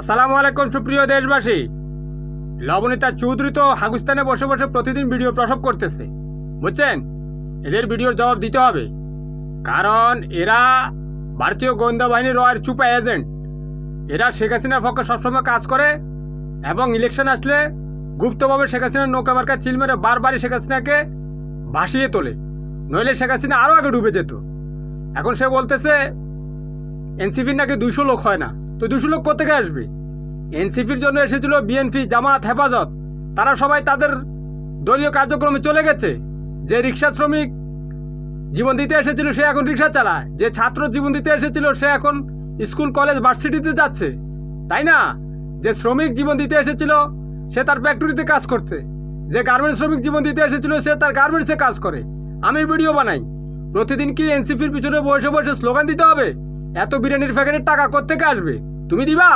আসসালামু আলাইকুম সুপ্রিয় দেশবাসী। লবণিতা চৌধুরী তো হাগুস্তানে বসে বসে প্রতিদিন ভিডিও প্রসব করতেছে, বুঝছেন? এদের ভিডিওর জবাব দিতে হবে, কারণ এরা ভারতীয় গোয়েন্দা বাহিনীর রয়ের চুপা এজেন্ট। এরা শেখ হাসিনার পক্ষে সবসময় কাজ করে এবং ইলেকশন আসলে গুপ্তভাবে শেখ হাসিনার নৌকা মার্কা চিল মেরে বারবারই শেখ হাসিনাকে ভাসিয়ে তোলে, নইলে শেখ হাসিনা আরও আগে ডুবে যেত। এখন সে বলতেছে এনসিপির নাকি 200 লোক হয় না, তো 200 লোক কোথেকে আসবে? এনসিপির জন্য এসেছিল বিএনপি, জামাত, হেফাজত, তারা সবাই তাদের দলীয় কার্যক্রমে চলে গেছে। যে রিক্সা শ্রমিক জীবন দিতে এসেছিল সে এখন রিক্সা চালায়, যে ছাত্র জীবন দিতে এসেছিল সে এখন স্কুল কলেজ ভার্সিটিতে যাচ্ছে, তাই না? যে শ্রমিক জীবন দিতে এসেছিল সে তার ফ্যাক্টরিতে কাজ করছে, যে গার্মেন্টস শ্রমিক জীবন দিতে এসেছিল সে তার গার্মেন্টসে কাজ করে। আমি ভিডিও বানাই, প্রতিদিন কি এনসিপির পিছনে বসে বসে স্লোগান দিতে হবে? এত বিরিয়ানির প্যাকেটের টাকা কোত্থেকে আসবে? তুমি দিবা?